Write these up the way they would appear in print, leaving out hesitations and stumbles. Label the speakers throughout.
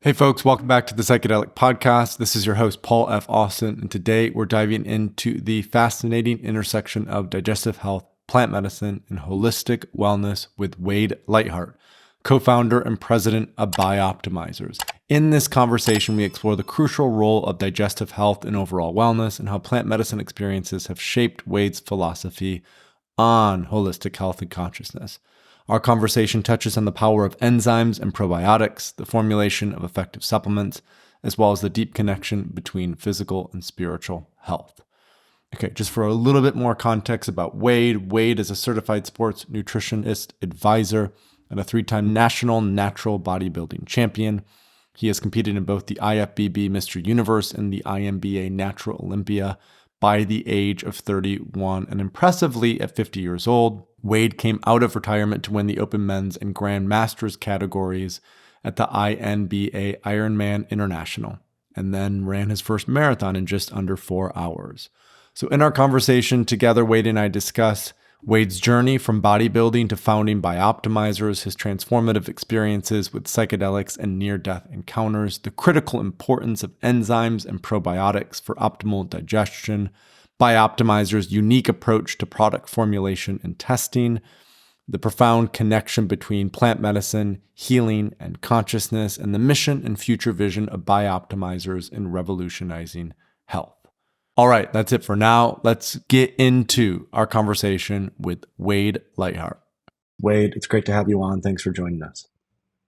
Speaker 1: Hey folks, welcome back to the Psychedelic Podcast. This is your host, Paul F. Austin, and today we're diving into the fascinating intersection of digestive health, plant medicine, and holistic wellness with Wade Lightheart, co-founder and president of BiOptimizers. In this conversation, we explore the crucial role of digestive health in overall wellness and how plant medicine experiences have shaped Wade's philosophy on holistic health and consciousness. Our conversation touches on the power of enzymes and probiotics, the formulation of effective supplements, as well as the deep connection between physical and spiritual health. Okay, just for a little bit more context about Wade. Wade is a certified sports nutritionist advisor and a 3-time national natural bodybuilding champion. He has competed in both the IFBB Mr. Universe and the IMBA Natural Olympia by the age of 31, and impressively at 50 years old, Wade came out of retirement to win the Open Men's and Grand Masters categories at the INBA Ironman International, and then ran his first marathon in just under 4 hours. So in our conversation together, Wade and I discuss Wade's journey from bodybuilding to founding BiOptimizers, his transformative experiences with psychedelics and near-death encounters, the critical importance of enzymes and probiotics for optimal digestion, BiOptimizers' unique approach to product formulation and testing, the profound connection between plant medicine, healing, and consciousness, and the mission and future vision of BiOptimizers in revolutionizing health. All right, that's it for now. Let's get into our conversation with Wade Lightheart. Wade, it's great to have you on. Thanks for joining us.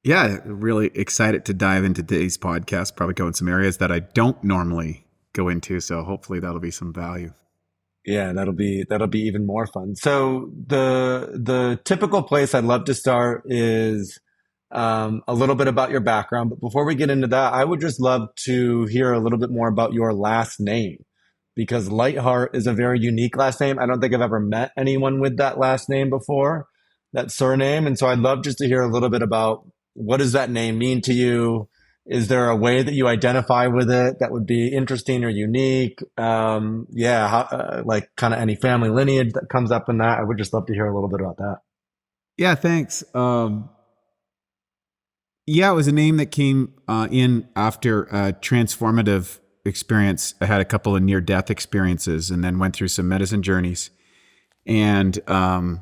Speaker 2: Yeah, really excited to dive into today's podcast, probably go in some areas that I don't normally go into. So hopefully that'll be some value.
Speaker 1: Yeah, that'll be even more fun. So the typical place I'd love to start is a little bit about your background. But before we get into that, I would just love to hear a little bit more about your last name, because Lightheart is a very unique last name. I don't think I've ever met anyone with that last name before, that surname. And so I'd love just to hear a little bit about, what does that name mean to you? Is there a way that you identify with it that would be interesting or unique? Like kind of any family lineage that comes up in that. I would just love to hear a little bit about that.
Speaker 2: Yeah, thanks. It was a name that came in after a transformative experience. I had a couple of near-death experiences and then went through some medicine journeys. And that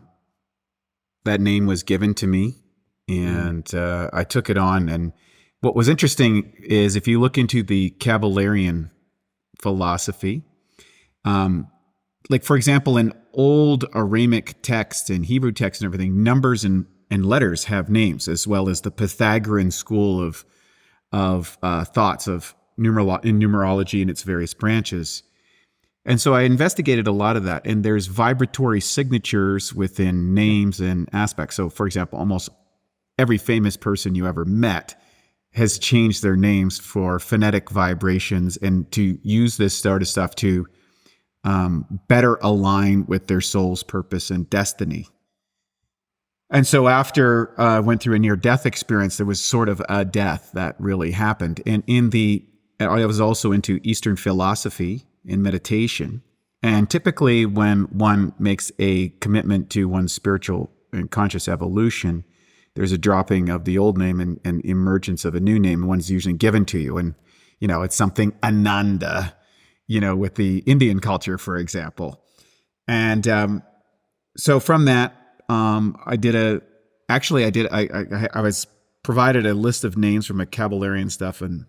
Speaker 2: name was given to me, and I took it on. And what was interesting is, if you look into the Kabbalion philosophy, like for example, in old Aramic text and Hebrew text and everything, numbers and letters have names, as well as the Pythagorean school of thoughts of in numerology and its various branches. And so I investigated a lot of that, and there's vibratory signatures within names and aspects. So for example, almost every famous person you ever met has changed their names for phonetic vibrations, and to use this sort of stuff to better align with their soul's purpose and destiny. And so after I went through a near-death experience, there was sort of a death that really happened. And I was also into Eastern philosophy and meditation. And typically when one makes a commitment to one's spiritual and conscious evolution, there's a dropping of the old name and emergence of a new name. One's usually given to you. And, it's something Ananda, with the Indian culture, for example. And so from that, I was provided a list of names from a Kabbalion stuff. And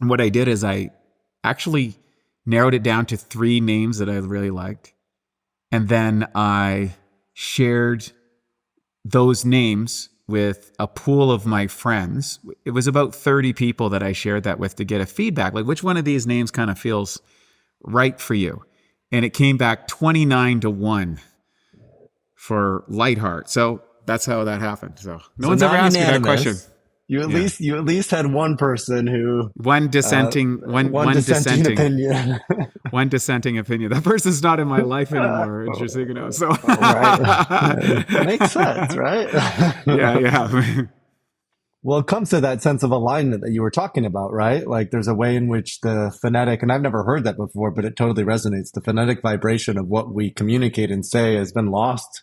Speaker 2: what I did is I actually narrowed it down to 3 names that I really liked. And then I shared those names with a pool of my friends. It was about 30 people that I shared that with to get a feedback, like which one of these names kind of feels right for you. And it came back 29-1 for Lightheart. So that's how that happened. So no one's ever asked me that question.
Speaker 1: You at least had one person who
Speaker 2: one dissenting
Speaker 1: opinion.
Speaker 2: One dissenting opinion. That person's not in my life anymore. Interesting, So
Speaker 1: right. Makes sense, right?
Speaker 2: Yeah.
Speaker 1: Well, it comes to that sense of alignment that you were talking about, right? Like there's a way in which the phonetic, and I've never heard that before, but it totally resonates. The phonetic vibration of what we communicate and say has been lost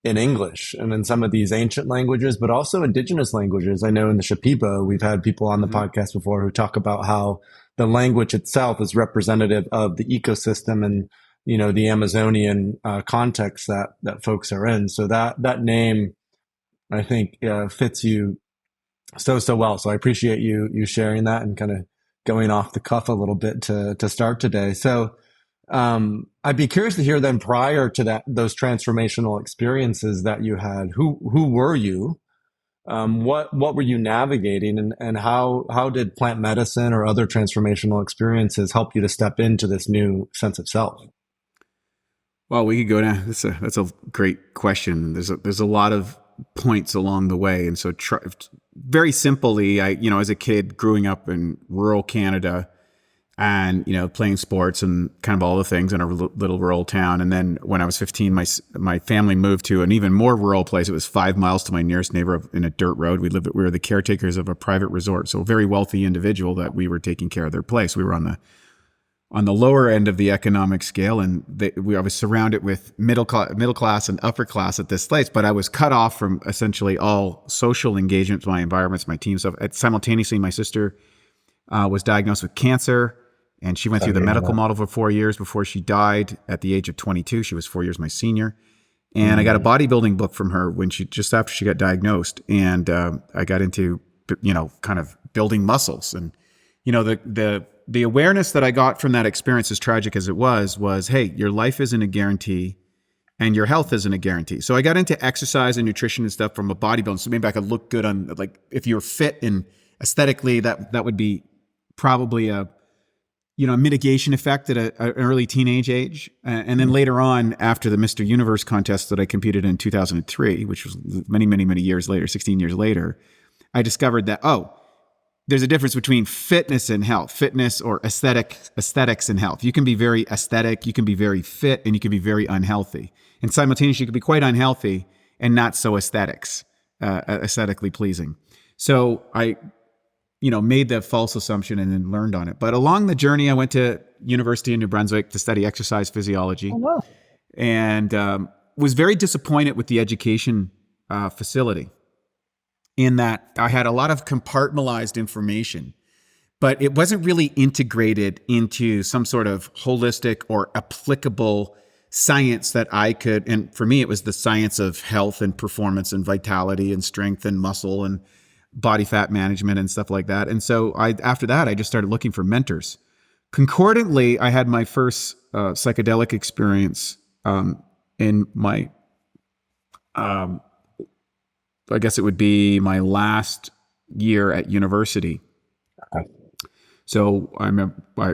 Speaker 1: in English and in some of these ancient languages, but also indigenous languages. I know in the Shipibo, we've had people on the podcast before who talk about how the language itself is representative of the ecosystem and, the Amazonian context that folks are in. So that name, I think, fits you so well. So I appreciate you sharing that and kind of going off the cuff a little bit to start today. So I'd be curious to hear then, prior to those transformational experiences that you had, who were you? What were you navigating, and how did plant medicine or other transformational experiences help you to step into this new sense of self?
Speaker 2: Well, we could go down. That's a great question. There's a lot of points along the way, and so very simply, I as a kid growing up in rural Canada, and playing sports and kind of all the things in a little rural town. And then when I was 15, my family moved to an even more rural place. It was 5 miles to my nearest neighbor in a dirt road. We were the caretakers of a private resort, so a very wealthy individual that we were taking care of their place. We were on the lower end of the economic scale, and I was surrounded with middle class and upper class at this place, but I was cut off from essentially all social engagements, my environments, my team stuff. Simultaneously, my sister was diagnosed with cancer, and she went through the medical model for 4 years before she died at the age of 22. She was 4 years my senior. And I got a bodybuilding book from her just after she got diagnosed. And I got into, kind of building muscles. And, the awareness that I got from that experience, as tragic as it was, hey, your life isn't a guarantee and your health isn't a guarantee. So I got into exercise and nutrition and stuff from a bodybuilding. So maybe I could look good on, like, if you're fit and aesthetically, that would be probably a mitigation effect at an early teenage age. And then later on, after the Mr. Universe contest that I competed in 2003, which was many, many, many years later, 16 years later, I discovered that, there's a difference between fitness and health, fitness or aesthetics and health. You can be very aesthetic, you can be very fit, and you can be very unhealthy. And simultaneously, you can be quite unhealthy and not so aesthetically pleasing. So I made the false assumption and then learned on it. But along the journey, I went to University in New Brunswick to study exercise physiology. Oh, wow. And was very disappointed with the education facility, in that I had a lot of compartmentalized information, but it wasn't really integrated into some sort of holistic or applicable science that I could. And for me, it was the science of health and performance and vitality and strength and muscle and body fat management and stuff like that. And so after that, I just started looking for mentors. Concordantly, I had my first psychedelic experience in my, I guess it would be my last year at university. Okay. So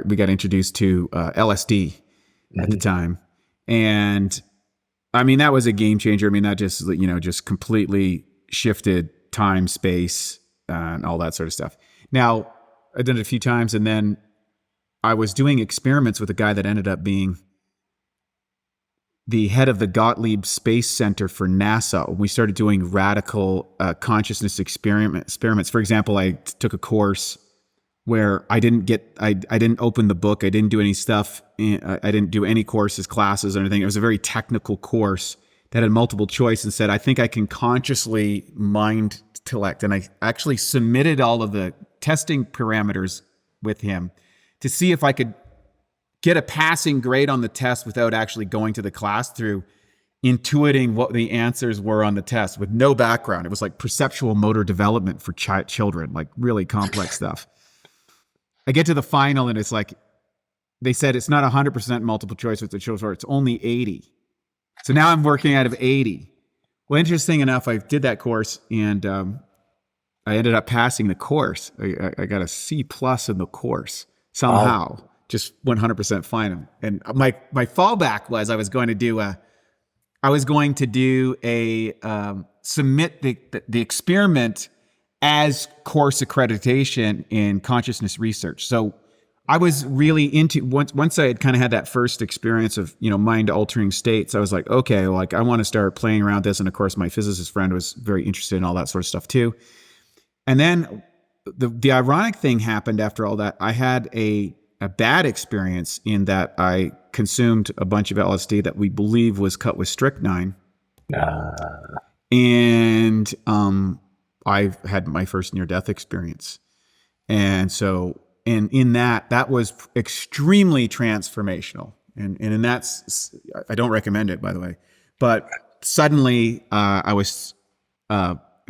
Speaker 2: we got introduced to LSD at the time. And I mean, that was a game changer. I mean, that just completely shifted time, space, and all that sort of stuff. Now, I've done it a few times, and then I was doing experiments with a guy that ended up being the head of the Gottlieb Space Center for NASA. We started doing radical consciousness experiments. For example, I took a course where I didn't open the book. I didn't do any stuff. I didn't do any courses, classes, or anything. It was a very technical course that had multiple choice and said, I think I can consciously mind intellect. And I actually submitted all of the testing parameters with him to see if I could get a passing grade on the test without actually going to the class, through intuiting what the answers were on the test with no background. It was like perceptual motor development for children, like really complex stuff. I get to the final and it's like, they said it's not 100% multiple choice with the children, it's only 80. So now I'm working out of 80. Well, interesting enough, I did that course and I ended up passing the course. I got a C+ in the course somehow. Wow. Just 100% fine. And my fallback was I was going to do submit the experiment as course accreditation in consciousness research. So I was really into, once I had kind of had that first experience of, mind altering states, I was like, okay, like I want to start playing around this. And of course my physicist friend was very interested in all that sort of stuff too. And then the ironic thing happened after all that. I had a bad experience in that I consumed a bunch of LSD that we believe was cut with strychnine. And I had my first near-death experience. And so, and in that was extremely transformational. And that's, I don't recommend it, by the way. But suddenly I was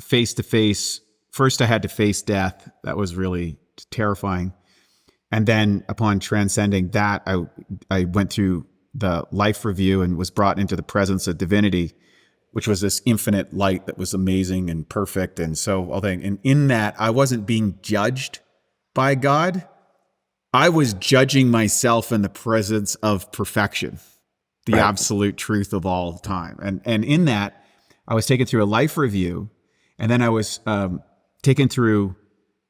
Speaker 2: face to face. First, I had to face death. That was really terrifying. And then upon transcending that, I went through the life review and was brought into the presence of divinity, which was this infinite light that was amazing and perfect. And so all that. And in that, I wasn't being judged by God. I was judging myself in the presence of perfection, the
Speaker 1: Right.
Speaker 2: absolute truth of all time. And in that, I was taken through a life review, and then I was taken through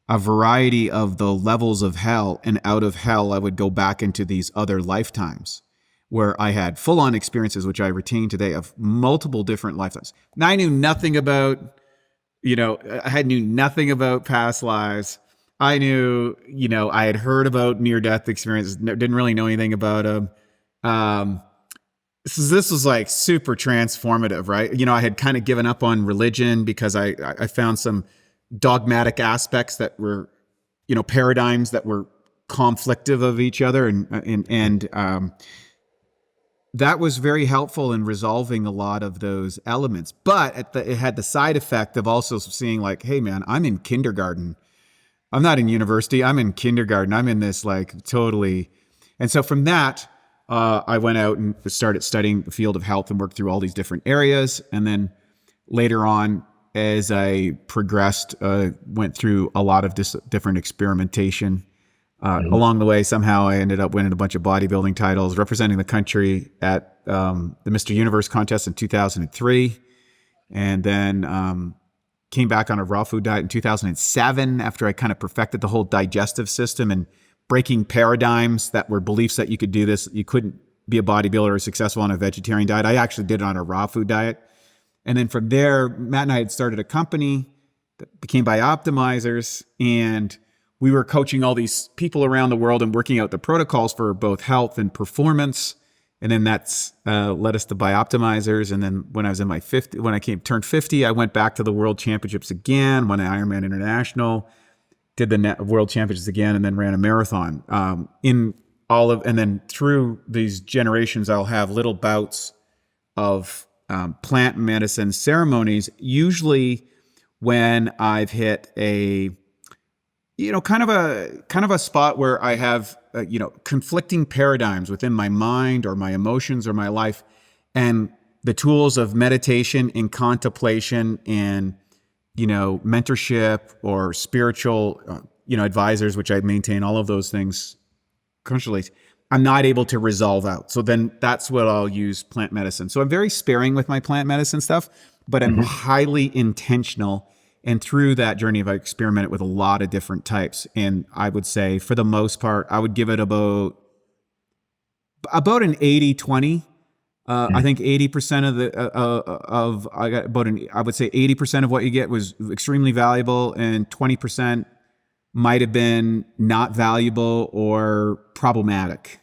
Speaker 2: a variety of the levels of hell, and out of hell, I would go back into these other lifetimes where I had full-on experiences, which I retain today, of multiple different lifetimes. Now, I knew nothing about, I knew nothing about past lives. I knew, I had heard about near-death experiences, didn't really know anything about them. So this was like super transformative, right? I had kind of given up on religion because I found some dogmatic aspects that were, paradigms that were conflictive of each other, and that was very helpful in resolving a lot of those elements. But it had the side effect of also seeing like, hey man, I'm in kindergarten. I'm not in university. I'm in kindergarten. I'm in this like totally. And so from that, I went out and started studying the field of health and worked through all these different areas. And then later on, as I progressed, went through a lot of different experimentation. Along the way, somehow I ended up winning a bunch of bodybuilding titles, representing the country at the Mr. Universe contest in 2003. And then came back on a raw food diet in 2007 after I kind of perfected the whole digestive system and breaking paradigms that were beliefs that you could do this. You couldn't be a bodybuilder or successful on a vegetarian diet. I actually did it on a raw food diet. And then from there, Matt and I had started a company that became BiOptimizers, and we were coaching all these people around the world and working out the protocols for both health and performance. And then that's led us to BiOptimizers. And then when I was in my turned 50, I went back to the World Championships again, won an Ironman International, did the World Championships again, and then ran a marathon. And then through these generations, I'll have little bouts of plant medicine ceremonies, usually when I've hit a kind of a spot where I have, conflicting paradigms within my mind or my emotions or my life, and the tools of meditation and contemplation and, mentorship or spiritual, advisors, which I maintain all of those things consciously, I'm not able to resolve out. So then that's what I'll use plant medicine. So I'm very sparing with my plant medicine stuff, but I'm highly intentional. And through that journey, I've experimented with a lot of different types. And I would say for the most part, I would give it about an 80-20. I think 80% I would say 80% of what you get was extremely valuable, and 20% might have been not valuable or problematic.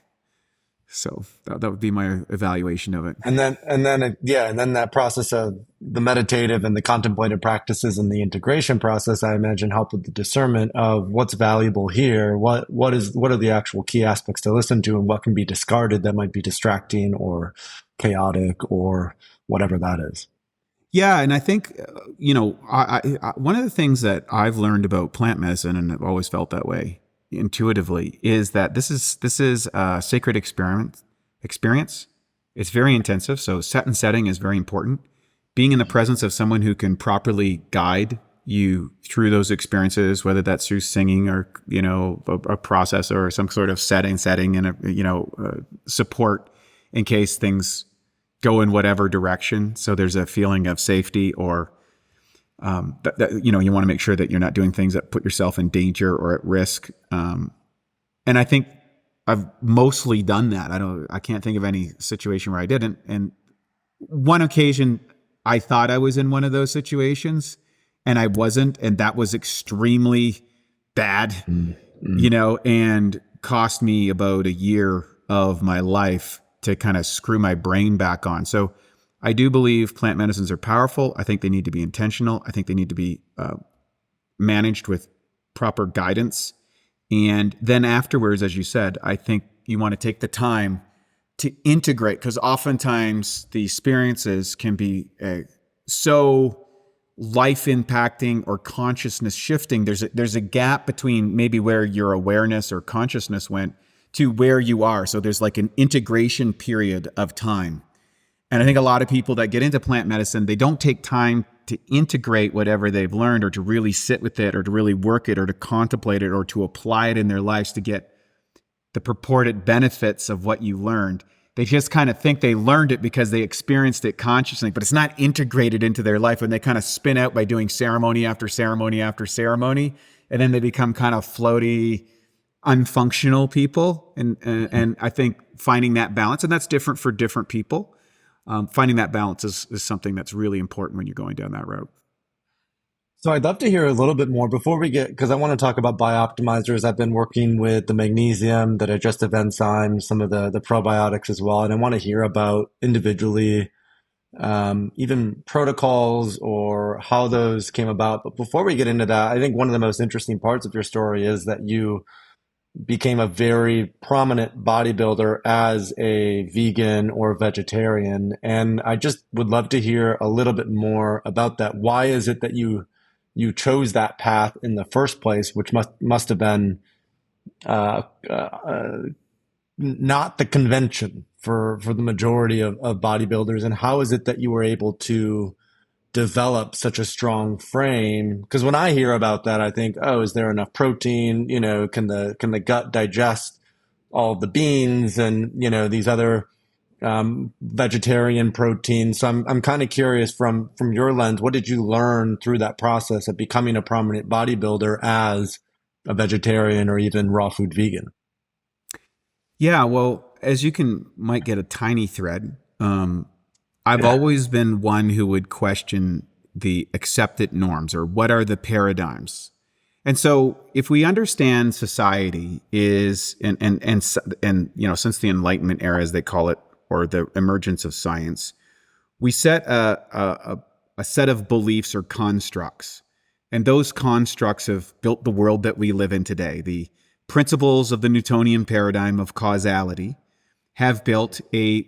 Speaker 2: So that would be my evaluation of it.
Speaker 1: And then that process of the meditative and the contemplative practices and the integration process, I imagine, help with the discernment of what's valuable here, what are the actual key aspects to listen to, and what can be discarded that might be distracting or chaotic or whatever that is.
Speaker 2: Yeah, and I think I one of the things that I've learned about plant medicine, and I've always felt that way intuitively, is that this is a sacred experience. It's very intensive, so set and setting is very important. Being in the presence of someone who can properly guide you through those experiences, whether that's through singing or a process or some sort of setting and support in case things go in whatever direction. So there's a feeling of safety, or you want to make sure that you're not doing things that put yourself in danger or at risk. And I think I've mostly done that. I can't think of any situation where I didn't. And one occasion I thought I was in one of those situations and I wasn't. And that was extremely bad, and cost me about a year of my life to kind of screw my brain back on. So I do believe plant medicines are powerful. I think they need to be intentional. I think they need to be managed with proper guidance. And then afterwards, as you said, I think you want to take the time to integrate, because oftentimes the experiences can be so life impacting or consciousness shifting. There's a gap between maybe where your awareness or consciousness went to where you are. So there's like an integration period of time. And I think a lot of people that get into plant medicine, they don't take time to integrate whatever they've learned, or to really sit with it, or to really work it, or to contemplate it, or to apply it in their lives to get the purported benefits of what you learned. They just kind of think they learned it because they experienced it consciously, but it's not integrated into their life, and they kind of spin out by doing ceremony after ceremony after ceremony. And then they become kind of floaty, unfunctional people. And I think finding that balance, and that's different for different people. Finding that balance is something that's really important when you're going down that route.
Speaker 1: So I'd love to hear a little bit more before we get, because I want to talk about BiOptimizers. I've been working with the magnesium, the digestive enzymes, some of the probiotics as well. And I want to hear about individually, even protocols or how those came about. But before we get into that, I think one of the most interesting parts of your story is that you became a very prominent bodybuilder as a vegan or vegetarian. And I just would love to hear a little bit more about that. Why is it that you chose that path in the first place, which must have been not the convention for the majority of bodybuilders? And how is it that you were able to develop such a strong frame? Because when I hear about that, I think, oh, is there enough protein? Can the gut digest all the beans and these other vegetarian proteins? So I'm kind of curious from your lens, what did you learn through that process of becoming a prominent bodybuilder as a vegetarian or even raw food vegan?
Speaker 2: Yeah, well, as you might get a tiny thread. I've always been one who would question the accepted norms, or what are the paradigms. And so if we understand society is, and since the Enlightenment era, as they call it, or the emergence of science, we set a set of beliefs or constructs. And those constructs have built the world that we live in today. The principles of the Newtonian paradigm of causality have built a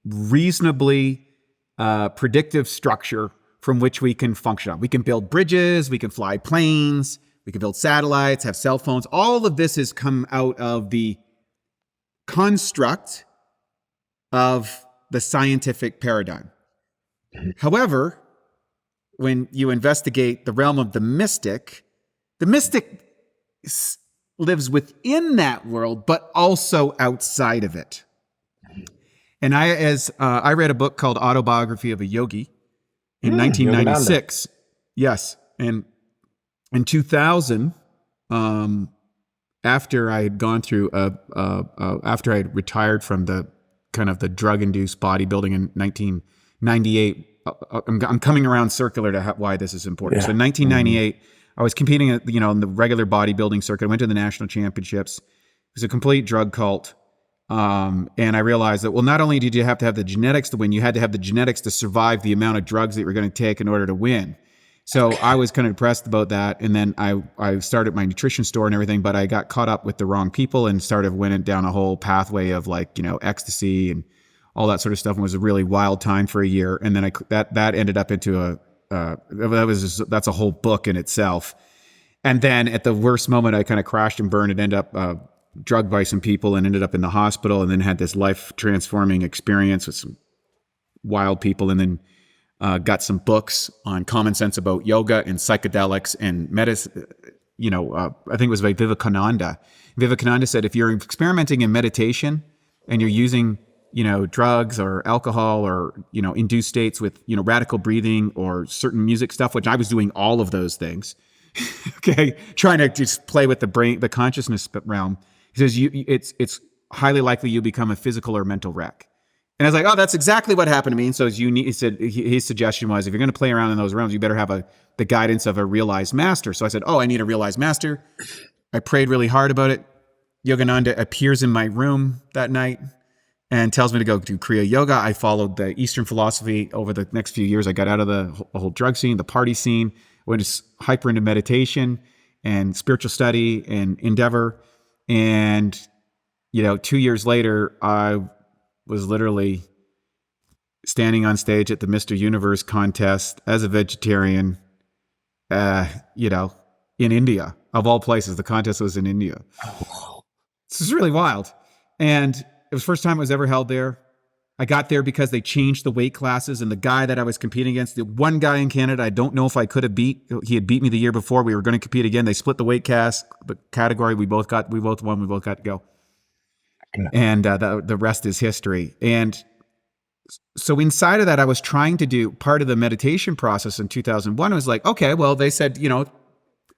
Speaker 2: reasonably predictive structure from which we can function on. We can build bridges, we can fly planes, we can build satellites, have cell phones. All of this has come out of the construct of the scientific paradigm. However, when you investigate the realm of the mystic lives within that world, but also outside of it. And I read a book called Autobiography of a Yogi in 1996. Yes. And in 2000, after I had gone through, after I had retired from the kind of the drug-induced bodybuilding in 1998, I'm coming around circular to why this is important. Yeah. So in 1998, I was competing in the regular bodybuilding circuit. I went to the national championships. It was a complete drug cult. And I realized that, well, not only did you have to have the genetics to win, you had to have the genetics to survive the amount of drugs that you were going to take in order to win. So I was kind of depressed about that. And then I started my nutrition store and everything, but I got caught up with the wrong people and went down a whole pathway of ecstasy and all that sort of stuff. And it was a really wild time for a year. And then that ended up into that's a whole book in itself. And then at the worst moment, I kind of crashed and burned and ended up drugged by some people and ended up in the hospital, and then had this life transforming experience with some wild people, and then got some books on common sense about yoga and psychedelics and medicine. I think it was by Vivekananda. Vivekananda said, if you're experimenting in meditation and you're using, drugs or alcohol or, induced states with, radical breathing or certain music stuff, which I was doing all of those things. Okay. Trying to just play with the brain, the consciousness realm. He says, it's highly likely you become a physical or mental wreck. And I was like, oh, that's exactly what happened to me. And so he said, his suggestion was, if you're going to play around in those realms, you better have the guidance of a realized master. So I said, oh, I need a realized master. I prayed really hard about it. Yogananda appears in my room that night. and tells me to go do Kriya Yoga. I followed the Eastern philosophy over the next few years. I got out of the whole drug scene, the party scene, went hyper into meditation and spiritual study and endeavor. And, 2 years later, I was literally standing on stage at the Mr. Universe contest as a vegetarian, in India, of all places. The contest was in India. This is really wild. And it was the first time it was ever held there. I got there because they changed the weight classes, and the guy that I was competing against, the one guy in Canada, I don't know if I could have he had beat me the year before. We were going to compete again. They split the weight category. We both won. We both got to go. And the rest is history. And so inside of that, I was trying to do part of the meditation process in 2001. I was like, okay, well, they said,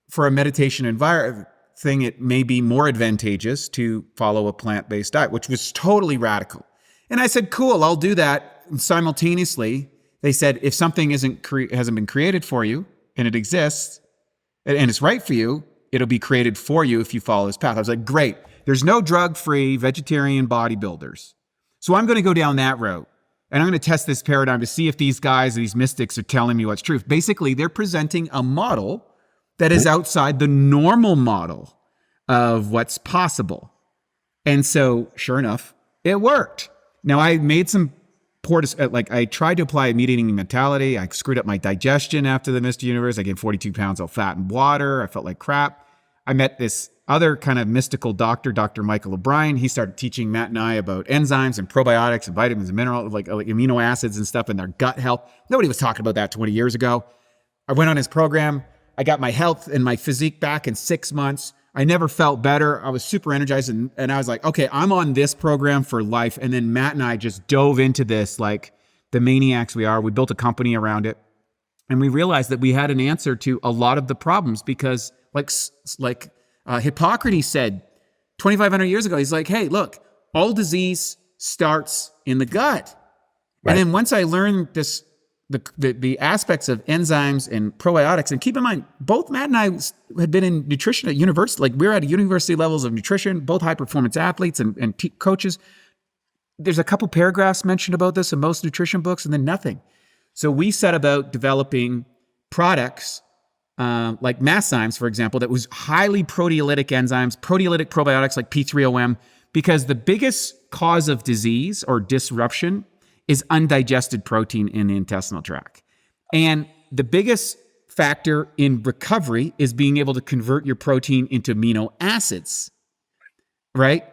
Speaker 2: for a meditation environment thing, it may be more advantageous to follow a plant-based diet, which was totally radical. And I said, cool, I'll do that. And simultaneously, they said, if something hasn't been created for you and it exists and it's right for you, it'll be created for you if you follow this path. I was like, great. There's no drug-free vegetarian bodybuilders. So I'm going to go down that route. And I'm going to test this paradigm to see if these guys, these mystics, are telling me what's truth. Basically, they're presenting a model that is outside the normal model of what's possible. And so, sure enough, it worked. Now, I made some I tried to apply a meat-eating mentality. I screwed up my digestion after the Mr. Universe. I gained 42 pounds of fat and water. I felt like crap. I met this other kind of mystical doctor, Dr. Michael O'Brien. He started teaching Matt and I about enzymes and probiotics and vitamins and minerals, like amino acids and stuff in their gut health. Nobody was talking about that 20 years ago. I went on his program. I got my health and my physique back in 6 months. I never felt better. I was super energized. And I was like, okay, I'm on this program for life. And then Matt and I just dove into this like the maniacs we are. We built a company around it. And we realized that we had an answer to a lot of the problems because like Hippocrates said 2,500 years ago, he's like, hey, look, all disease starts in the gut. Right. And then once I learned this, the aspects of enzymes and probiotics, and keep in mind, both Matt and I had been in nutrition at university, like we're at university levels of nutrition, both high performance athletes and coaches. There's a couple paragraphs mentioned about this in most nutrition books and then nothing. So we set about developing products like Enzymes, for example, that was highly proteolytic enzymes, proteolytic probiotics like P3OM, because the biggest cause of disease or disruption is undigested protein in the intestinal tract. And the biggest factor in recovery is being able to convert your protein into amino acids, right?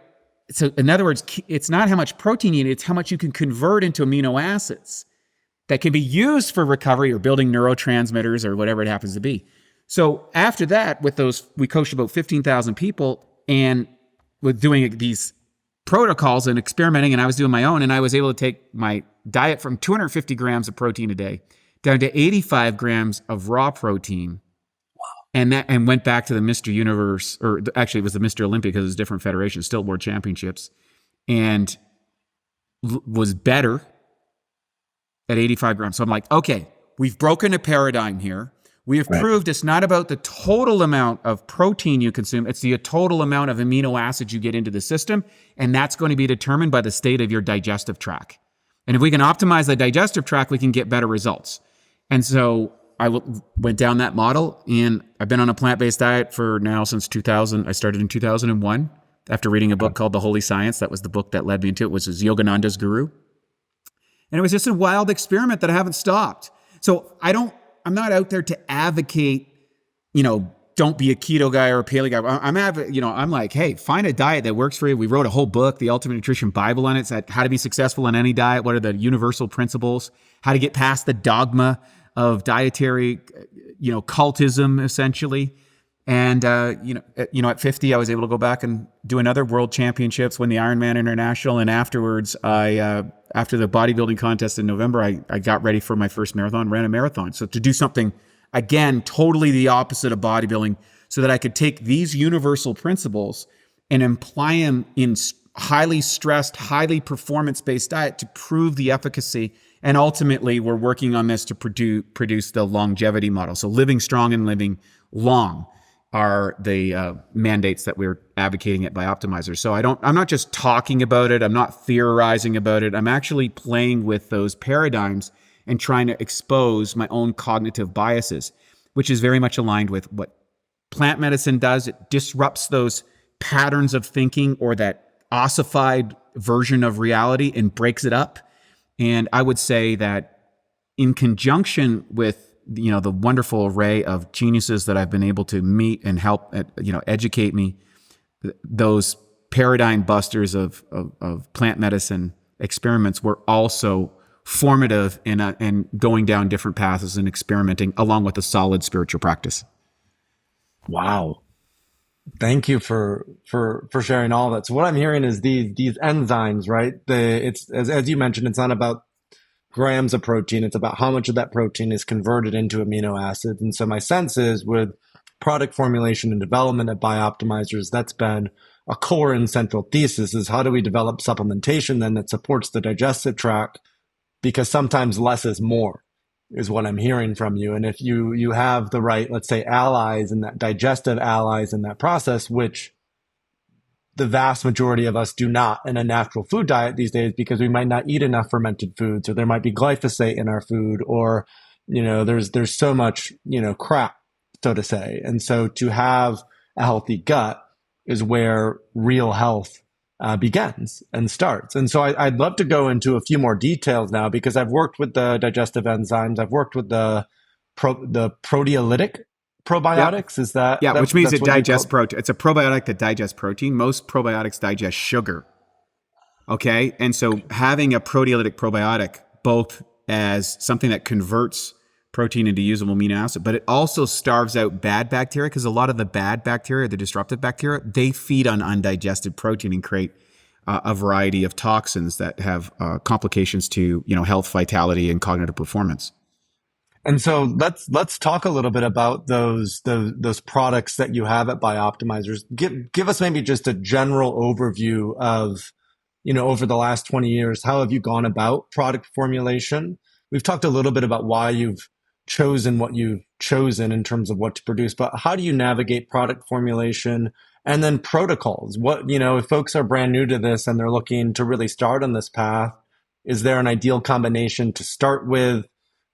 Speaker 2: So in other words, it's not how much protein you need, it's how much you can convert into amino acids that can be used for recovery or building neurotransmitters or whatever it happens to be. So after that, with those, we coached about 15,000 people and with doing these protocols and experimenting, and I was doing my own, and I was able to take my diet from 250 grams of protein a day down to 85 grams of raw protein. Wow. And went back to the Mr. Universe, or actually it was the Mr. Olympia because it was different federations, still world championships, and was better at 85 grams. So I'm like, okay, we've broken a paradigm here. We have proved it's not about the total amount of protein you consume. It's the total amount of amino acids you get into the system. And that's going to be determined by the state of your digestive tract. And if we can optimize the digestive tract, we can get better results. And so I went down that model, and I've been on a plant-based diet for now since 2000. I started in 2001 after reading a book called The Holy Science. That was the book that led me into it, which was Yogananda's guru. And it was just a wild experiment that I haven't stopped. So I'm not out there to advocate, don't be a keto guy or a paleo guy. I'm like, hey, find a diet that works for you. We wrote a whole book, The Ultimate Nutrition Bible, on it. It's how to be successful in any diet. What are the universal principles? How to get past the dogma of dietary, cultism, essentially. And, at 50, I was able to go back and do another world championships, win the Ironman International. And afterwards, after the bodybuilding contest in November, I got ready for my first marathon, ran a marathon. So to do something, again, totally the opposite of bodybuilding, so that I could take these universal principles and apply them in highly stressed, highly performance-based diet to prove the efficacy. And ultimately, we're working on this to produce the longevity model. So living strong and living long. are the mandates that we're advocating at BiOptimizers. So I'm not just talking about it. I'm not theorizing about it. I'm actually playing with those paradigms and trying to expose my own cognitive biases, which is very much aligned with what plant medicine does. It disrupts those patterns of thinking or that ossified version of reality and breaks it up. And I would say that in conjunction with the wonderful array of geniuses that I've been able to meet and help, educate me, those paradigm busters of plant medicine experiments were also formative in going down different paths and experimenting along with a solid spiritual practice.
Speaker 1: Wow. Thank you for sharing all that. So what I'm hearing is these enzymes, right? It's as you mentioned, it's not about grams of protein. It's about how much of that protein is converted into amino acids. And so my sense is with product formulation and development at BiOptimizers, that's been a core and central thesis is how do we develop supplementation then that supports the digestive tract? Because sometimes less is more is what I'm hearing from you. And if you have the right, let's say, allies and that digestive allies in that process, which the vast majority of us do not in a natural food diet these days because we might not eat enough fermented foods, or there might be glyphosate in our food, or there's so much crap, so to say. And so to have a healthy gut is where real health begins and starts. And so I'd love to go into a few more details now because I've worked with the digestive enzymes. I've worked with the proteolytic probiotics.
Speaker 2: Yep.
Speaker 1: Is that?
Speaker 2: Yeah, which means it digests protein. It's a probiotic that digests protein. Most probiotics digest sugar. Okay. And so having a proteolytic probiotic, both as something that converts protein into usable amino acid, but it also starves out bad bacteria because a lot of the bad bacteria, the disruptive bacteria, they feed on undigested protein and create a variety of toxins that have complications to health, vitality, and cognitive performance.
Speaker 1: And so let's talk a little bit about those products that you have at BiOptimizers. Give us maybe just a general overview of, over the last 20 years, how have you gone about product formulation? We've talked a little bit about why you've chosen what you've chosen in terms of what to produce, but how do you navigate product formulation and then protocols? What, if folks are brand new to this and they're looking to really start on this path, is there an ideal combination to start with?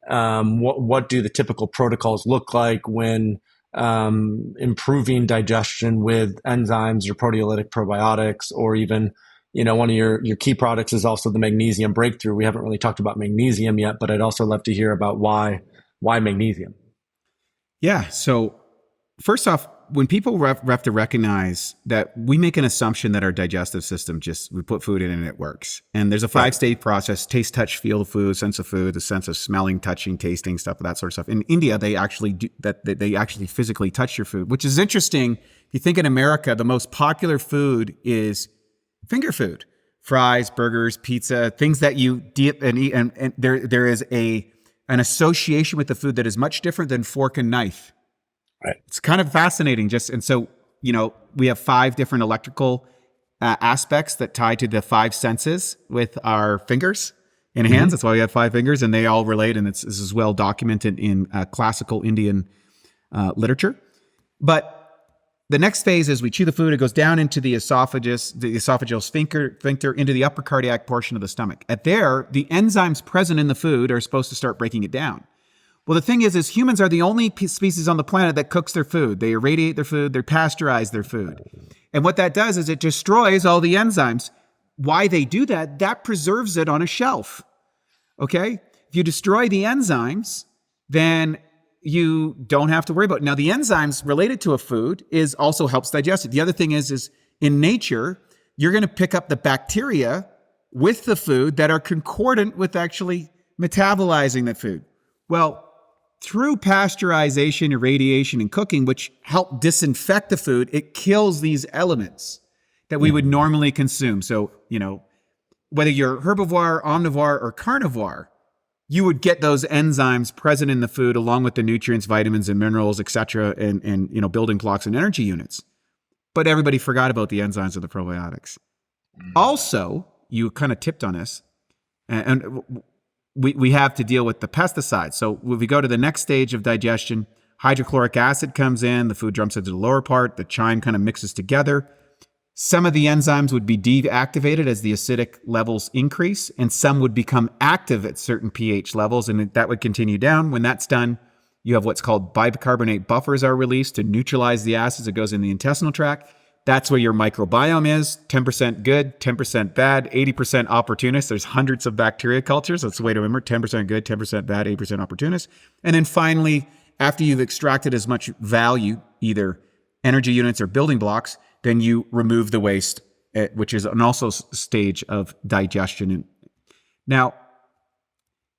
Speaker 1: What do the typical protocols look like when improving digestion with enzymes or proteolytic probiotics, or even, one of your key products is also the magnesium breakthrough. We haven't really talked about magnesium yet, but I'd also love to hear about why magnesium.
Speaker 2: Yeah. So first off, when people have to recognize that we make an assumption that our digestive system we put food in and it works. And there's a 5-stage process: taste, touch, feel of food, sense of food, the sense of smelling, touching, tasting, stuff, that sort of stuff. In India, they actually do that. They actually physically touch your food, which is interesting. If you think in America, the most popular food is finger food, fries, burgers, pizza, things that you dip and eat. And there is an association with the food that is much different than fork and knife. Right. It's kind of fascinating. And so, we have 5 different electrical aspects that tie to the 5 senses with our fingers and hands. That's why we have 5 fingers, and they all relate. And this is well documented in classical Indian literature. But the next phase is we chew the food. It goes down into the esophagus, the esophageal sphincter, into the upper cardiac portion of the stomach. There, the enzymes present in the food are supposed to start breaking it down. Well, the thing is humans are the only species on the planet that cooks their food. They irradiate their food. They pasteurize their food. And what that does is it destroys all the enzymes. Why they do that? That preserves it on a shelf. Okay? If you destroy the enzymes, then you don't have to worry about it. Now, the enzymes related to a food also helps digest it. The other thing is in nature, you're going to pick up the bacteria with the food that are concordant with actually metabolizing that food. Well, through pasteurization, irradiation, and cooking, which help disinfect the food, it kills these elements that we would normally consume. So, whether you're herbivore, omnivore, or carnivore, you would get those enzymes present in the food along with the nutrients, vitamins, and minerals, et cetera, and building blocks and energy units. But everybody forgot about the enzymes and the probiotics. Also, you kind of tipped on this, and we have to deal with the pesticides. So if we go to the next stage of digestion, hydrochloric acid comes in, the food jumps into the lower part, the chyme kind of mixes together. Some of the enzymes would be deactivated as the acidic levels increase, and some would become active at certain pH levels, and that would continue down. When that's done, you have what's called bicarbonate buffers are released to neutralize the acids that goes in the intestinal tract. That's where your microbiome is, 10% good, 10% bad, 80% opportunist. There's hundreds of bacteria cultures. That's the way to remember, 10% good, 10% bad, 80% opportunist. And then finally, after you've extracted as much value, either energy units or building blocks, then you remove the waste, which is an also stage of digestion. Now,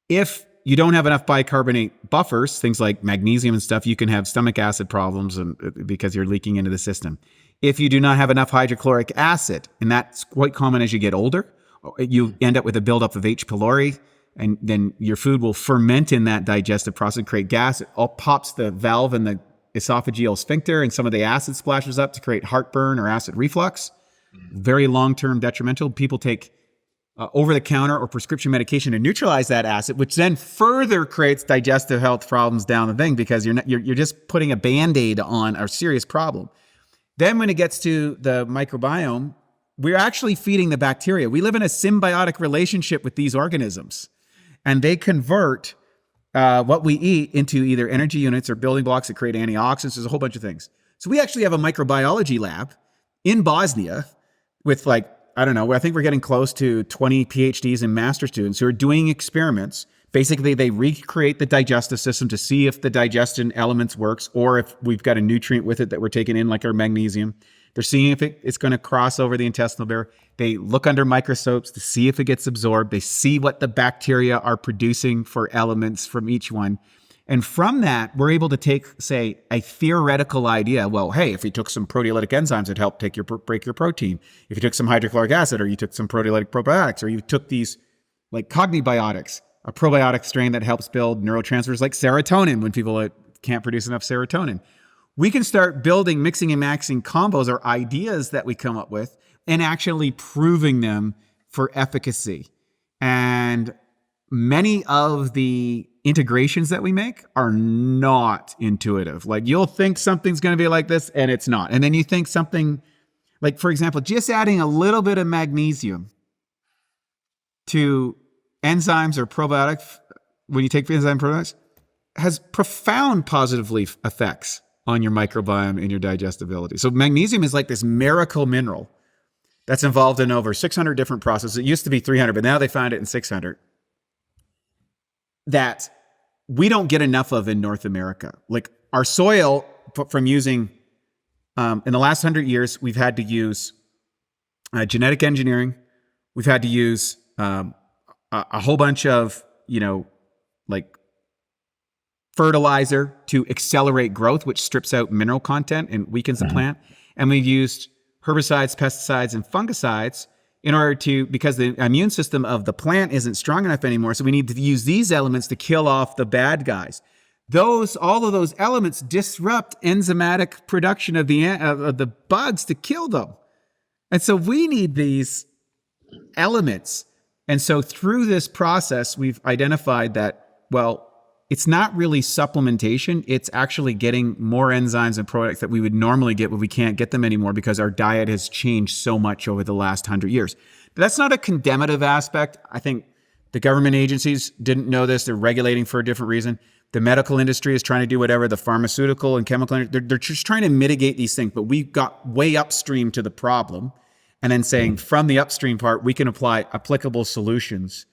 Speaker 2: if you don't have enough bicarbonate buffers, things like magnesium and stuff, you can have stomach acid problems because you're leaking into the system. If you do not have enough hydrochloric acid, and that's quite common as you get older, you end up with a buildup of H. pylori, and then your food will ferment in that digestive process and create gas. It all pops the valve in the esophageal sphincter, and some of the acid splashes up to create heartburn or acid reflux. Very long-term detrimental. People take over-the-counter or prescription medication to neutralize that acid, which then further creates digestive health problems down the thing because you're just putting a Band-Aid on a serious problem. Then when it gets to the microbiome, we're actually feeding the bacteria. We live in a symbiotic relationship with these organisms, and they convert what we eat into either energy units or building blocks that create antioxidants. There's a whole bunch of things. So we actually have a microbiology lab in Bosnia with I think we're getting close to 20 PhDs and master students who are doing experiments. Basically, they recreate the digestive system to see if the digestion elements works or if we've got a nutrient with it that we're taking in, like our magnesium. They're seeing if it's going to cross over the intestinal barrier. They look under microscopes to see if it gets absorbed. They see what the bacteria are producing for elements from each one. And from that, we're able to take, say, a theoretical idea. Well, hey, if you took some proteolytic enzymes that help break your protein, if you took some hydrochloric acid, or you took some proteolytic probiotics, or you took these like cognibiotics, a probiotic strain that helps build neurotransmitters like serotonin when people can't produce enough serotonin. We can start building, mixing and maxing combos or ideas that we come up with and actually proving them for efficacy. And many of the integrations that we make are not intuitive. Like you'll think something's going to be like this and it's not. And then you think something like, for example, just adding a little bit of magnesium to enzymes or probiotics, when you take enzyme probiotics, has profound positive effects on your microbiome and your digestibility. So magnesium is like this miracle mineral that's involved in over 600 different processes. It used to be 300, but now they found it in 600 that we don't get enough of in North America. Like our soil, from using, in the last 100 years, we've had to use genetic engineering. We've had to use a whole bunch of, fertilizer to accelerate growth, which strips out mineral content and weakens the plant. And we've used herbicides, pesticides, and fungicides in order because the immune system of the plant isn't strong enough anymore. So we need to use these elements to kill off the bad guys. All of those elements disrupt enzymatic production of the bugs to kill them. And so we need these elements. And so through this process, we've identified that, it's not really supplementation. It's actually getting more enzymes and probiotics that we would normally get, but we can't get them anymore because our diet has changed so much over the last 100 years. But that's not a condemnative aspect. I think the government agencies didn't know this. They're regulating for a different reason. The medical industry is trying to do whatever. The pharmaceutical and chemical industry, they're just trying to mitigate these things. But we got way upstream to the problem and then saying from the upstream part, we can apply applicable solutions.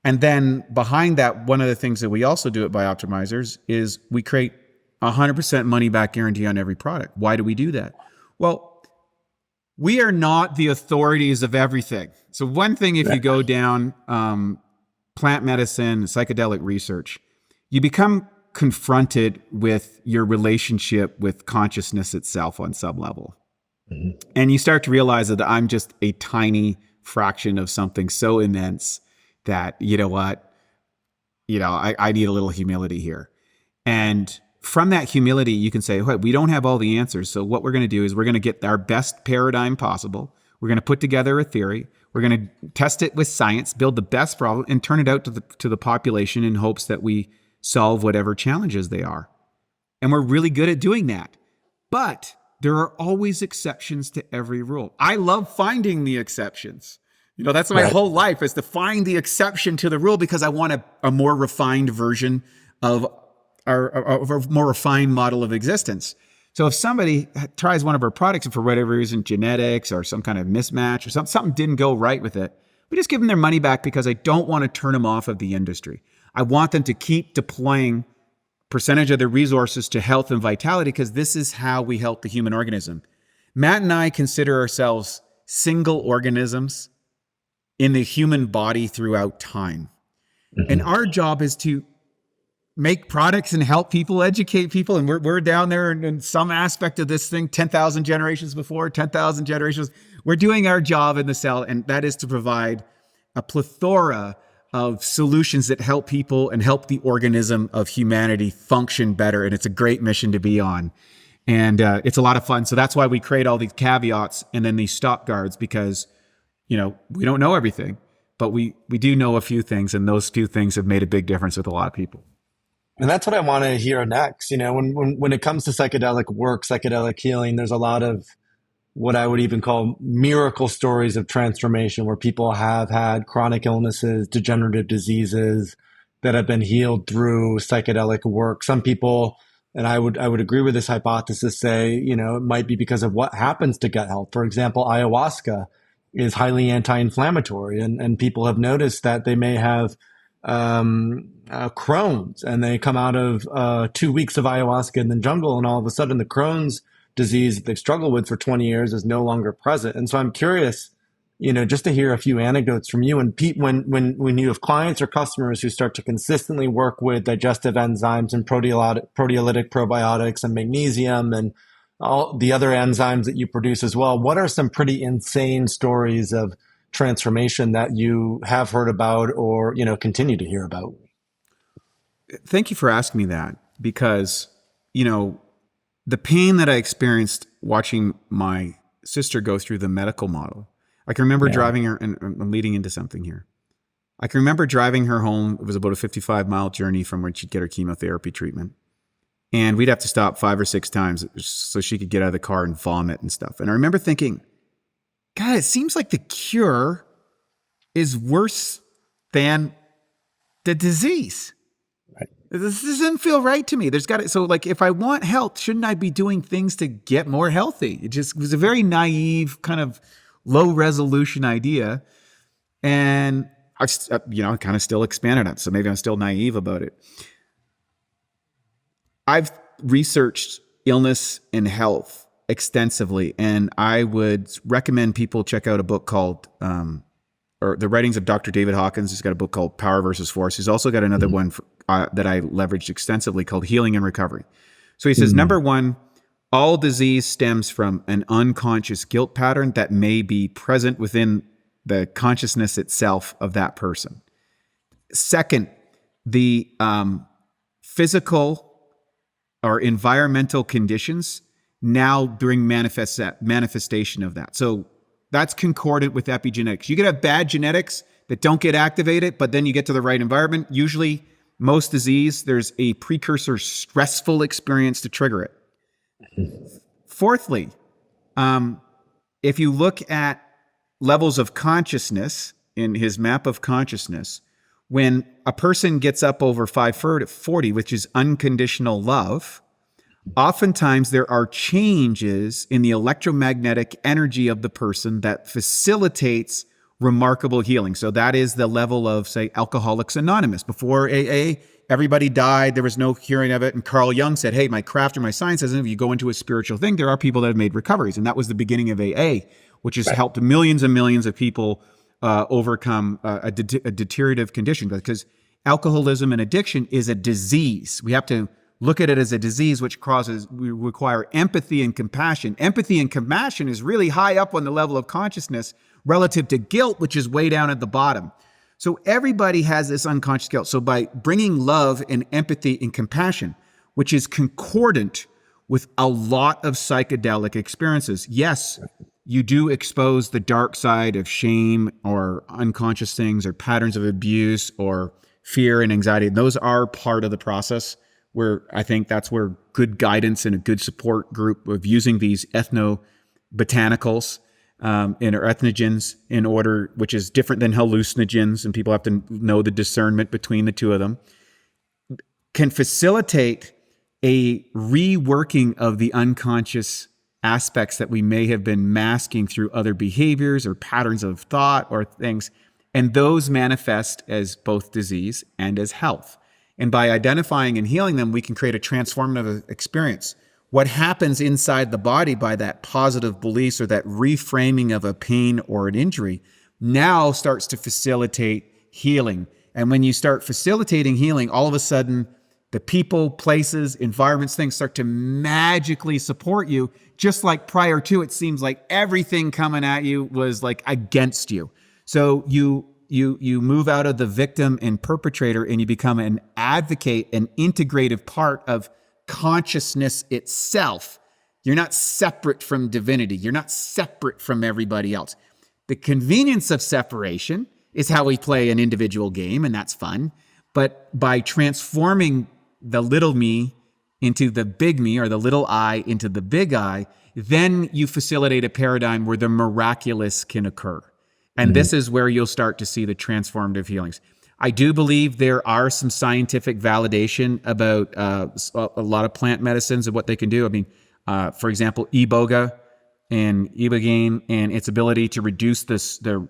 Speaker 2: And then behind that, one of the things that we also do at BiOptimizers is we create 100% money back guarantee on every product. Why do we do that? Well, we are not the authorities of everything. So one thing, if you go down plant medicine, psychedelic research, you become confronted with your relationship with consciousness itself on some level. Mm-hmm. And you start to realize that I'm just a tiny fraction of something so immense that, I need a little humility here. And from that humility, you can say, we don't have all the answers. So what we're going to do is we're going to get our best paradigm possible. We're going to put together a theory. We're going to test it with science, build the best problem, and turn it out to the population in hopes that we solve whatever challenges they are. And we're really good at doing that. But there are always exceptions to every rule. I love finding the exceptions. That's my whole life, is to find the exception to the rule, because I want a more refined version of a more refined model of existence. So if somebody tries one of our products and for whatever reason, genetics or some kind of mismatch or something didn't go right with it, we just give them their money back, because I don't want to turn them off of the industry. I want them to keep deploying percentage of their resources to health and vitality, because this is how we help the human organism. Matt and I consider ourselves single organisms in the human body throughout time. Mm-hmm. And our job is to make products and help people, educate people. And we're down there in some aspect of this thing, 10,000 generations before, 10,000 generations. We're doing our job in the cell, and that is to provide a plethora of solutions that help people and help the organism of humanity function better. And it's a great mission to be on. And it's a lot of fun. So that's why we create all these caveats and then these stop guards, because, we don't know everything, but we do know a few things. And those few things have made a big difference with a lot of people.
Speaker 1: And that's what I want to hear next. When it comes to psychedelic work, psychedelic healing, there's a lot of what I would even call miracle stories of transformation, where people have had chronic illnesses, degenerative diseases that have been healed through psychedelic work. Some people, and I would agree with this hypothesis, say, it might be because of what happens to gut health. For example, ayahuasca is highly anti-inflammatory, and people have noticed that they may have Crohn's, and they come out of 2 weeks of ayahuasca in the jungle, and all of a sudden the Crohn's disease that they've struggled with for 20 years is no longer present. And so I'm curious, just to hear a few anecdotes from you. And Pete, when you have clients or customers who start to consistently work with digestive enzymes and proteolytic probiotics and magnesium and all the other enzymes that you produce as well, what are some pretty insane stories of transformation that you have heard about or, continue to hear about?
Speaker 2: Thank you for asking me that, because, the pain that I experienced watching my sister go through the medical model, I can remember driving her, and I'm leading into something here. I can remember driving her home. It was about a 55-mile journey from where she'd get her chemotherapy treatment. And we'd have to stop 5 or 6 times so she could get out of the car and vomit and stuff. And I remember thinking, God, it seems like the cure is worse than the disease. Right. This doesn't feel right to me. So if I want health, shouldn't I be doing things to get more healthy? It was a very naive, kind of low resolution idea. And I kind of still expanded it. So maybe I'm still naive about it. I've researched illness and health extensively, and I would recommend people check out a book called, or the writings of Dr. David Hawkins. He's got a book called Power versus Force. He's also got another one that I leveraged extensively called Healing and Recovery. So he says, number one, all disease stems from an unconscious guilt pattern that may be present within the consciousness itself of that person. Second, the physical or environmental conditions now bring manifestation of that. So that's concordant with epigenetics. You could have bad genetics that don't get activated, but then you get to the right environment. Usually, most disease, there's a precursor stressful experience to trigger it. Fourthly, if you look at levels of consciousness in his map of consciousness, when a person gets up over 540, which is unconditional love, oftentimes there are changes in the electromagnetic energy of the person that facilitates remarkable healing. So that is the level of, say, Alcoholics Anonymous. Before AA, everybody died. There was no hearing of it. And Carl Jung said, hey, my craft or my science says, if you go into a spiritual thing, there are people that have made recoveries. And that was the beginning of AA, which has helped millions and millions of people overcome a deteriorative condition, because alcoholism and addiction is a disease. We have to look at it as a disease, which we require empathy and compassion. Empathy and compassion is really high up on the level of consciousness relative to guilt, which is way down at the bottom. So everybody has this unconscious guilt. So by bringing love and empathy and compassion, which is concordant with a lot of psychedelic experiences, yes, you do expose the dark side of shame or unconscious things or patterns of abuse or fear and anxiety. Those are part of the process where I think that's where good guidance and a good support group of using these ethnobotanicals and or entheogens in order, which is different than hallucinogens, and people have to know the discernment between the two of them, can facilitate a reworking of the unconscious aspects that we may have been masking through other behaviors or patterns of thought or things. And those manifest as both disease and as health. And by identifying and healing them, we can create a transformative experience. What happens inside the body by that positive beliefs or that reframing of a pain or an injury now starts to facilitate healing. And when you start facilitating healing, all of a sudden, the people, places, environments, things start to magically support you. Just like prior to, it seems like everything coming at you was like against you. So you move out of the victim and perpetrator and you become an advocate, an integrative part of consciousness itself. You're not separate from divinity. You're not separate from everybody else. The convenience of separation is how we play an individual game, and that's fun. But by transforming the little me into the big me, or the little I into the big I, then you facilitate a paradigm where the miraculous can occur. And this is where you'll start to see the transformative healings. I do believe there are some scientific validation about a lot of plant medicines and what they can do. I mean, for example, iboga and ibogaine and its ability to reduce the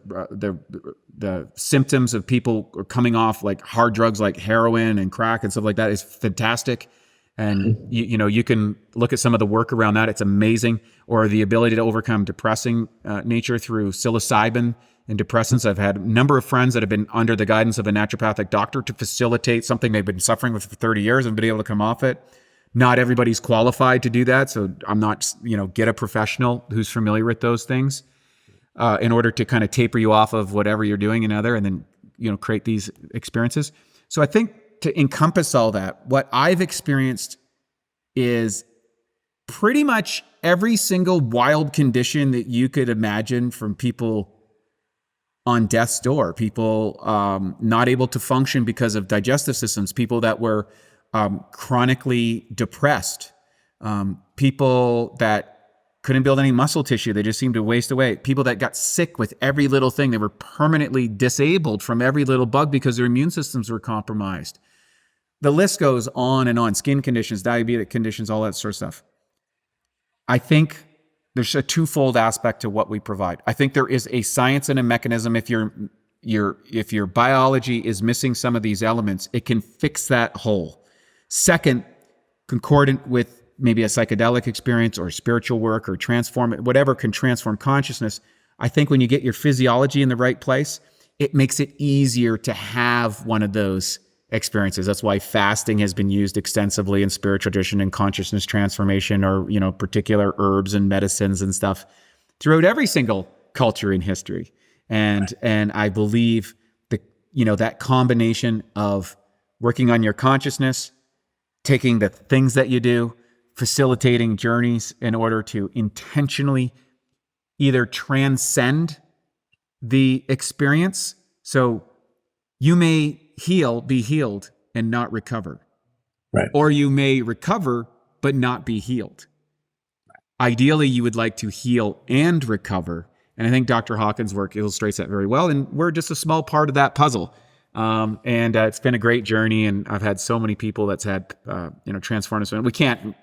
Speaker 2: symptoms of people coming off like hard drugs like heroin and crack and stuff like that is fantastic. And you can look at some of the work around that. It's amazing. Or the ability to overcome depressing nature through psilocybin and depressants. I've had a number of friends that have been under the guidance of a naturopathic doctor to facilitate something they've been suffering with for 30 years and been able to come off it. Not everybody's qualified to do that. So I'm not, get a professional who's familiar with those things in order to kind of taper you off of whatever you're doing and then, create these experiences. So I think to encompass all that, what I've experienced is pretty much every single wild condition that you could imagine, from people on death's door, people not able to function because of digestive systems, people that were chronically depressed, people that couldn't build any muscle tissue, they just seemed to waste away, people that got sick with every little thing, they were permanently disabled from every little bug because their immune systems were compromised. The list goes on and on. Skin conditions, diabetic conditions, all that sort of stuff. I think there's a twofold aspect to what we provide. I think there is a science and a mechanism. If your biology is missing some of these elements, it can fix that hole. Second, concordant with maybe a psychedelic experience or spiritual work or whatever can transform consciousness, I think when you get your physiology in the right place, it makes it easier to have one of those experiences. That's why fasting has been used extensively in spiritual tradition and consciousness transformation, or, particular herbs and medicines and stuff throughout every single culture in history. And I believe that combination of working on your consciousness, taking the things that you do, facilitating journeys in order to intentionally either transcend the experience. So you may be healed and not recover.
Speaker 1: Right.
Speaker 2: Or you may recover but not be healed. Ideally, you would like to heal and recover. And I think Dr. Hawkins' work illustrates that very well. And we're just a small part of that puzzle. And it's been a great journey. And I've had so many people that's had, transformative. We can't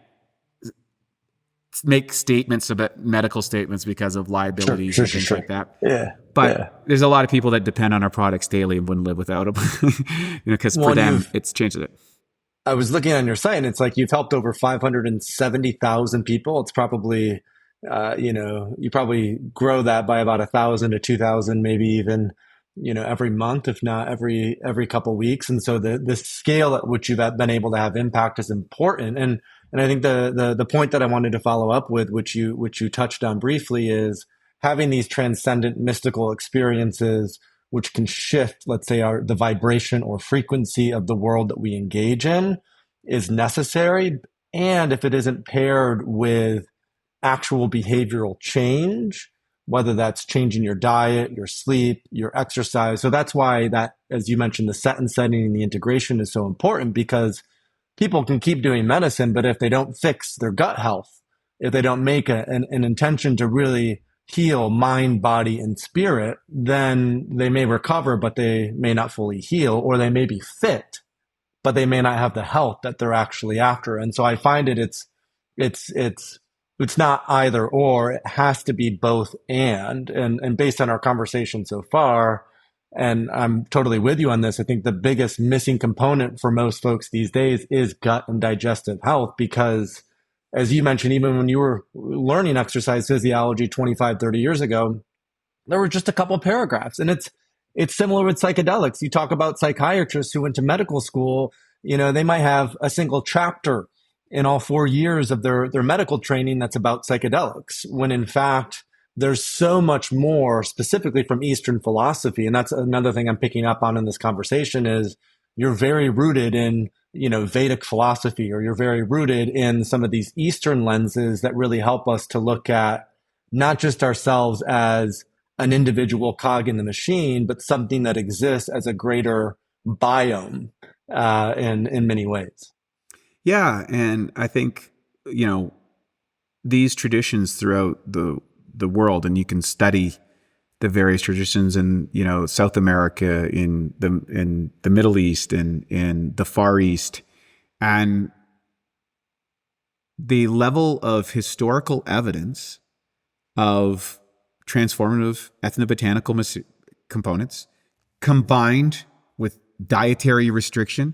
Speaker 2: make statements about medical statements because of liabilities and things like that.
Speaker 1: Yeah.
Speaker 2: But there's a lot of people that depend on our products daily and wouldn't live without them, because for them, it's changed it.
Speaker 1: I was looking on your site and it's like you've helped over 570,000 people. It's probably, you probably grow that by about 1,000 to 2,000, maybe even, every month, if not every couple of weeks. And so the scale at which you've been able to have impact is important. And I think the point that I wanted to follow up with, which you touched on briefly, is having these transcendent mystical experiences, which can shift, let's say, the vibration or frequency of the world that we engage in, is necessary. And if it isn't paired with actual behavioral change, whether that's changing your diet, your sleep, your exercise. So that's why that, as you mentioned, the set and setting and the integration is so important, because people can keep doing medicine, but if they don't fix their gut health, if they don't make an intention to really heal mind, body, and spirit, then they may recover, but they may not fully heal, or they may be fit, but they may not have the health that they're actually after. And so I find it's not either or. It has to be both and based on our conversation so far, and I'm totally with you on this, I think the biggest missing component for most folks these days is gut and digestive health, because as you mentioned, even when you were learning exercise physiology 25, 30 years ago, there were just a couple paragraphs. And it's similar with psychedelics. You talk about psychiatrists who went to medical school, they might have a single chapter in all 4 years of their medical training that's about psychedelics, when in fact, there's so much more specifically from Eastern philosophy. And that's another thing I'm picking up on in this conversation is you're very rooted in, Vedic philosophy, or you're very rooted in some of these Eastern lenses that really help us to look at not just ourselves as an individual cog in the machine, but something that exists as a greater biome in many ways.
Speaker 2: Yeah. And I think, these traditions throughout the world, and you can study the various traditions in South America, in the Middle East, and in the Far East, and the level of historical evidence of transformative ethnobotanical components combined with dietary restriction,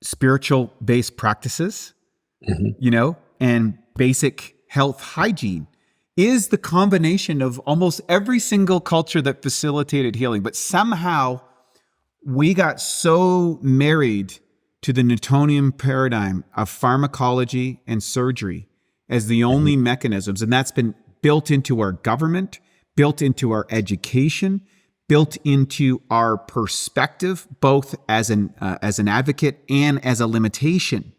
Speaker 2: spiritual based practices, and basic health hygiene is the combination of almost every single culture that facilitated healing. But somehow we got so married to the Newtonian paradigm of pharmacology and surgery as the only mechanisms. And that's been built into our government, built into our education, built into our perspective, both as an advocate and as a limitation.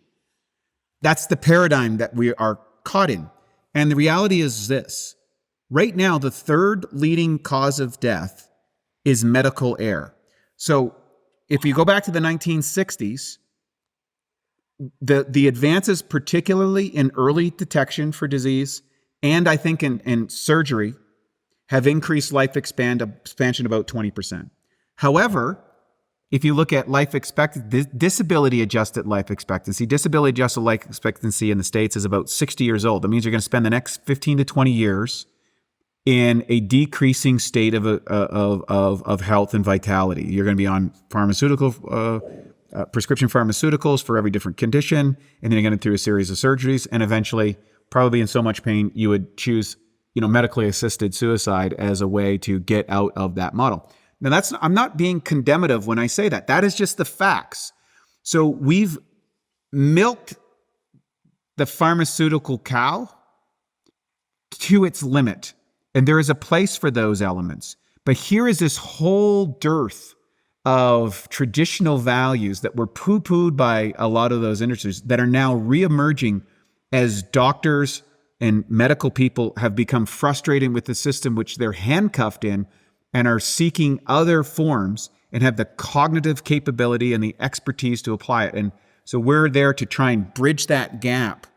Speaker 2: That's the paradigm that we are caught in. And the reality is this. Right now, the third leading cause of death is medical error. So if you go back to the 1960s, the advances, particularly in early detection for disease, and I think in surgery, have increased life expansion about 20%. However, if you look at life expectancy, disability-adjusted life expectancy in the States is about 60 years old. That means you're going to spend the next 15 to 20 years in a decreasing state of health and vitality. You're going to be on prescription pharmaceuticals for every different condition, and then you're going through a series of surgeries, and eventually, probably in so much pain, you would choose, medically assisted suicide as a way to get out of that model. Now, I'm not being condemnative when I say that. That is just the facts. So we've milked the pharmaceutical cow to its limit, and there is a place for those elements. But here is this whole dearth of traditional values that were poo-pooed by a lot of those industries that are now reemerging as doctors and medical people have become frustrated with the system which they're handcuffed in, and are seeking other forms and have the cognitive capability and the expertise to apply it. And so we're there to try and bridge that gap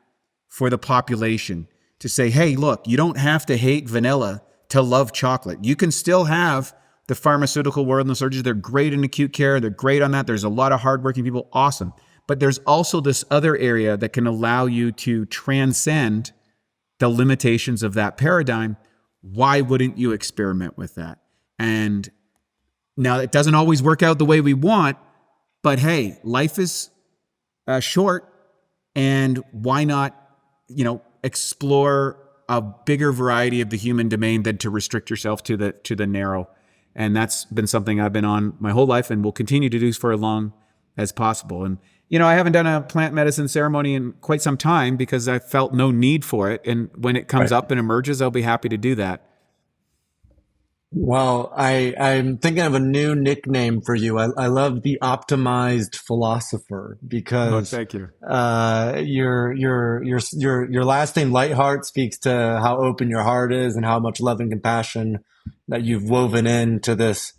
Speaker 2: for the population to say, hey, look, you don't have to hate vanilla to love chocolate. You can still have the pharmaceutical world and the surgeons. They're great in acute care. They're great on that. There's a lot of hardworking people. Awesome. But there's also this other area that can allow you to transcend the limitations of that paradigm. Why wouldn't you experiment with that? And now it doesn't always work out the way we want, but hey, life is short, and why not, explore a bigger variety of the human domain than to restrict yourself to the narrow. And that's been something I've been on my whole life and will continue to do for as long as possible. And I haven't done a plant medicine ceremony in quite some time because I felt no need for it. And when it comes up and emerges, I'll be happy to do that.
Speaker 1: Well, I'm thinking of a new nickname for you. I love the optimized philosopher because
Speaker 2: thank you.
Speaker 1: Your last name Lightheart speaks to how open your heart is and how much love and compassion that you've woven into this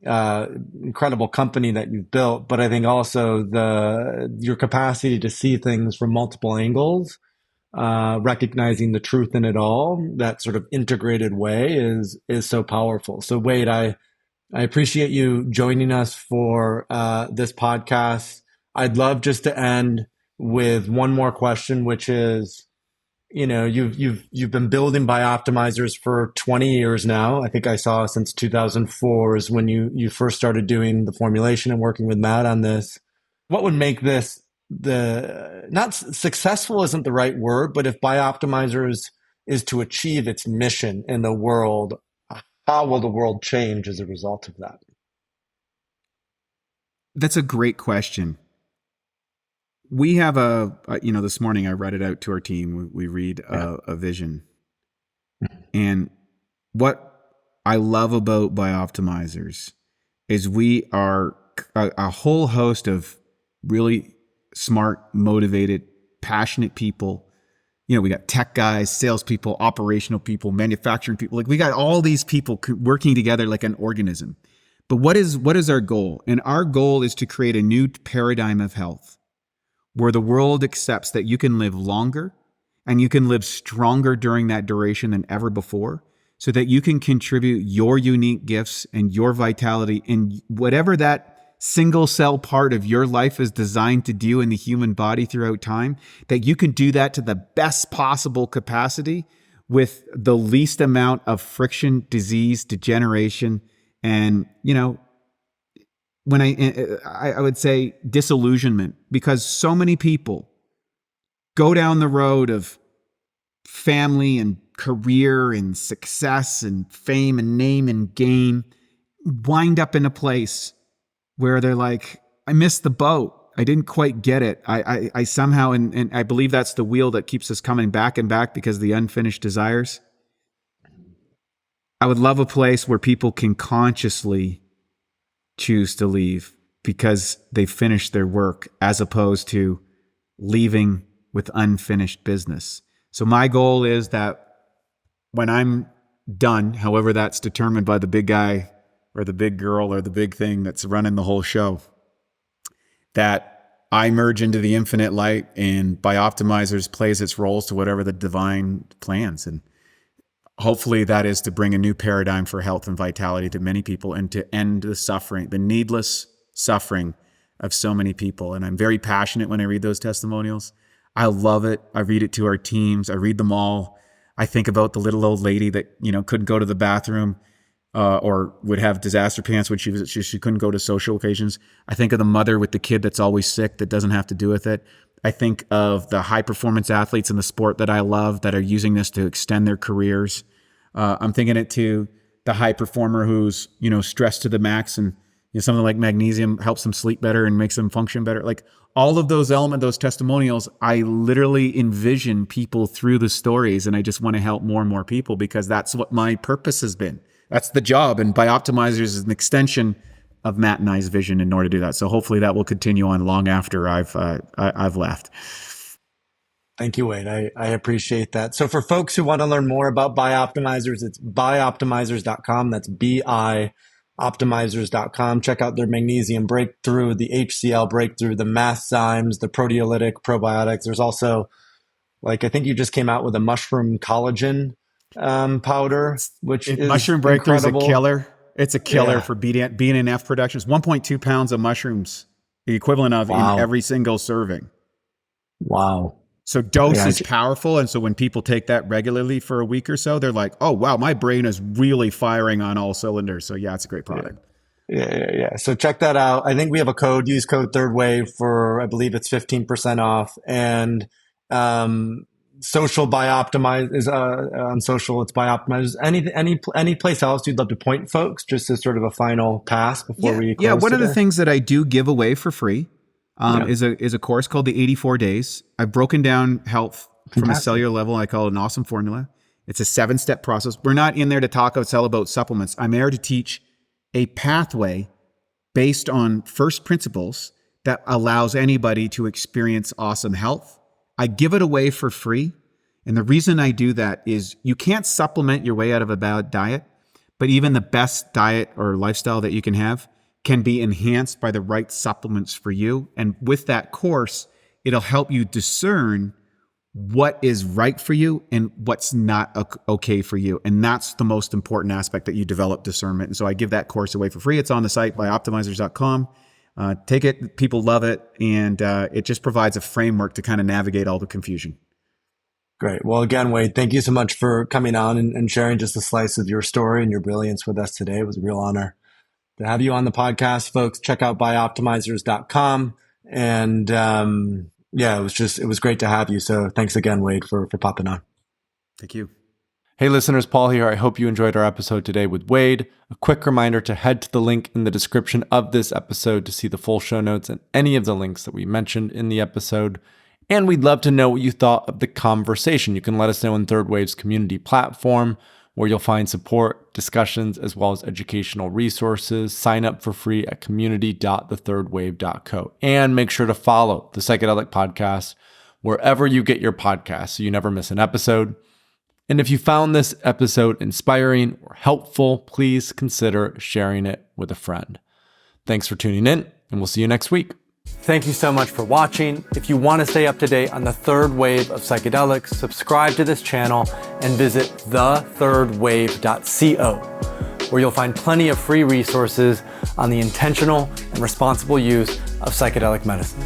Speaker 1: incredible company that you've built, but I think also your capacity to see things from multiple angles, recognizing the truth in it all, that sort of integrated way is so powerful. So Wade, I appreciate you joining us for this podcast. I'd love just to end with one more question, which is, you've been building BiOptimizers for 20 years now. I think I saw since 2004 is when you first started doing the formulation and working with Matt on this. What would make this not successful isn't the right word, but if BiOptimizers is to achieve its mission in the world, how will the world change as a result of that?
Speaker 2: That's a great question. We have this morning I read it out to our team. We read a vision. And what I love about BiOptimizers is we are a whole host of really smart, motivated, passionate people. We got tech guys, salespeople, operational people, manufacturing people. Like we got all these people working together like an organism. But what is our goal? And our goal is to create a new paradigm of health where the world accepts that you can live longer and you can live stronger during that duration than ever before, so that you can contribute your unique gifts and your vitality in whatever that single cell part of your life is designed to do in the human body throughout time, that you can do that to the best possible capacity with the least amount of friction, disease, degeneration, and, when I would say disillusionment, because so many people go down the road of family and career and success and fame and name and gain, wind up in a place where they're like, I missed the boat. I didn't quite get it. I somehow, and I believe that's the wheel that keeps us coming back and back because of the unfinished desires. I would love a place where people can consciously choose to leave because they finished their work, as opposed to leaving with unfinished business. So my goal is that when I'm done, however that's determined by the big guy or the big girl or the big thing that's running the whole show, that I merge into the infinite light and BiOptimizers plays its roles to whatever the divine plans. And hopefully that is to bring a new paradigm for health and vitality to many people and to end the suffering, the needless suffering of so many people. And I'm very passionate when I read those testimonials. I love it. I read it to our teams. I read them all. I think about the little old lady that, couldn't go to the bathroom or would have disaster pants when she couldn't go to social occasions. I think of the mother with the kid that's always sick that doesn't have to do with it. I think of the high performance athletes in the sport that I love that are using this to extend their careers. I'm thinking it to the high performer who's, stressed to the max, and something like magnesium helps them sleep better and makes them function better. Like all of those elements, those testimonials, I literally envision people through the stories, and I just want to help more and more people because that's what my purpose has been. That's the job, and BiOptimizers is an extension of Matt and I's vision in order to do that. So hopefully that will continue on long after I've left.
Speaker 1: Thank you, Wade. I appreciate that. So for folks who want to learn more about BiOptimizers, it's bioptimizers.com. That's bioptimizers.com. Check out their magnesium breakthrough, the HCl breakthrough, the enzymes, the proteolytic probiotics. There's also, I think you just came out with a mushroom collagen powder, which is
Speaker 2: mushroom breakthrough
Speaker 1: incredible.
Speaker 2: Is a killer. It's a killer for BNF production. It's 1.2 pounds of mushrooms, the equivalent of in every single serving.
Speaker 1: Wow.
Speaker 2: So dose is powerful. And so when people take that regularly for a week or so, they're like, oh, wow, my brain is really firing on all cylinders. So yeah, it's a great product.
Speaker 1: Yeah. So check that out. I think we have a code, use code Third Wave for, I believe it's 15% off. And social BiOptimize is on social, it's BiOptimizers. Any place else you'd love to point folks, just as sort of a final pass before we close
Speaker 2: one
Speaker 1: today?
Speaker 2: of the things that I do give away for free is a course called the 84 Days. I've broken down health from a cellular level. I call it an awesome formula. It's a 7-step process. We're not in there to sell about supplements. I'm there to teach a pathway based on first principles that allows anybody to experience awesome health. I give it away for free. And the reason I do that is you can't supplement your way out of a bad diet, but even the best diet or lifestyle that you can have can be enhanced by the right supplements for you. And with that course, it'll help you discern what is right for you and what's not okay for you. And that's the most important aspect, that you develop discernment. And so I give that course away for free. It's on the site, BiOptimizers.com. Take it. People love it. And it just provides a framework to kind of navigate all the confusion.
Speaker 1: Great. Well, again, Wade, thank you so much for coming on and sharing just a slice of your story and your brilliance with us today. It was a real honor to have you on the podcast. Folks, check out BiOptimizers.com. And it was great to have you. So thanks again, Wade, for popping on.
Speaker 2: Thank you.
Speaker 1: Hey listeners, Paul here. I hope you enjoyed our episode today with Wade. A quick reminder to head to the link in the description of this episode to see the full show notes and any of the links that we mentioned in the episode. And we'd love to know what you thought of the conversation. You can let us know in Third Wave's community platform, where you'll find support, discussions, as well as educational resources. Sign up for free at community.thethirdwave.co. And make sure to follow the Psychedelic Podcast wherever you get your podcasts so you never miss an episode. And if you found this episode inspiring or helpful, please consider sharing it with a friend. Thanks for tuning in, and we'll see you next week. Thank you so much for watching. If you want to stay up to date on the third wave of psychedelics, subscribe to this channel and visit thethirdwave.co, where you'll find plenty of free resources on the intentional and responsible use of psychedelic medicine.